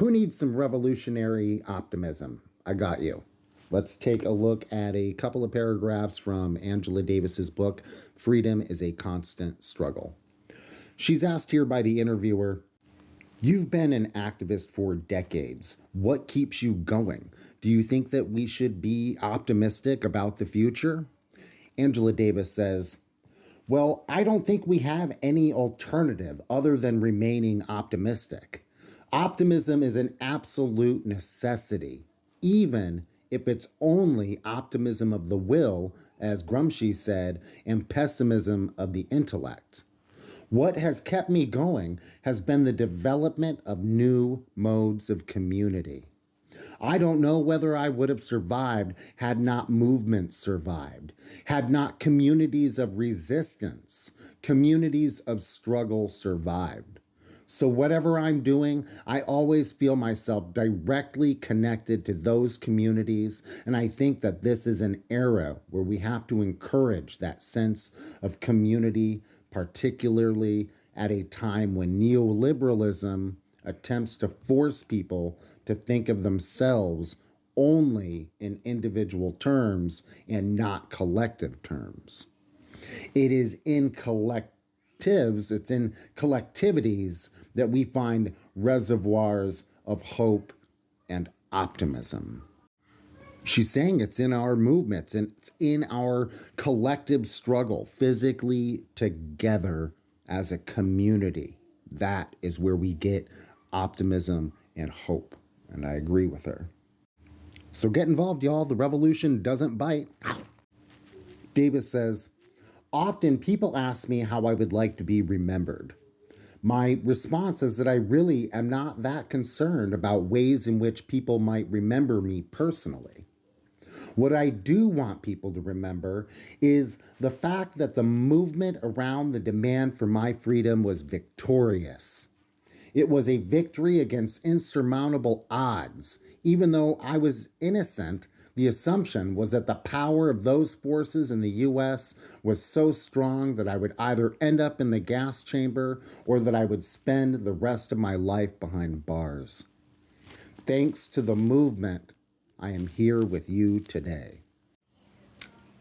Who needs some revolutionary optimism? I got you. Let's take a look at a couple of paragraphs from Angela Davis's book, Freedom is a Constant Struggle. She's asked here by the interviewer, "You've been an activist for decades. What keeps you going? Do you think that we should be optimistic about the future?" Angela Davis says, "Well, I don't think we have any alternative other than remaining optimistic. Optimism is an absolute necessity, even if it's only optimism of the will, as Gramsci said, and pessimism of the intellect. What has kept me going has been the development of new modes of community. I don't know whether I would have survived had not movements survived, had not communities of resistance, communities of struggle survived. So whatever I'm doing, I always feel myself directly connected to those communities, and I think that this is an era where we have to encourage that sense of community, particularly at a time when neoliberalism attempts to force people to think of themselves only in individual terms and not collective terms. It is in it's in collectivities that we find reservoirs of hope and optimism." She's saying it's in our movements and it's in our collective struggle, physically together as a community. That is where we get optimism and hope. And I agree with her. So get involved, y'all. The revolution doesn't bite. Davis says, "Often people ask me how I would like to be remembered. My response is that I really am not that concerned about ways in which people might remember me personally. What I do want people to remember is the fact that the movement around the demand for my freedom was victorious. It was a victory against insurmountable odds. Even though I was innocent, the assumption was that the power of those forces in the U.S. was so strong that I would either end up in the gas chamber or that I would spend the rest of my life behind bars. Thanks to the movement, I am here with you today."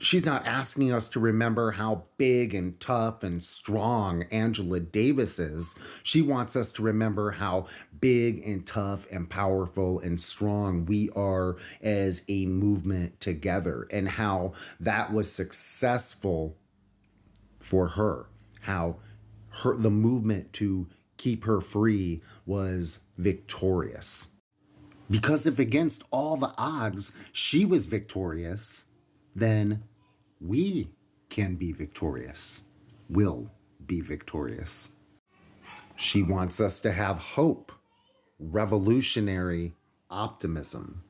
She's not asking us to remember how big and tough and strong Angela Davis is. She wants us to remember how big and tough and powerful and strong we are as a movement together, and how that was successful for her, how the movement to keep her free was victorious. Because if against all the odds she was victorious, then we can be victorious, will be victorious. She wants us to have hope, revolutionary optimism.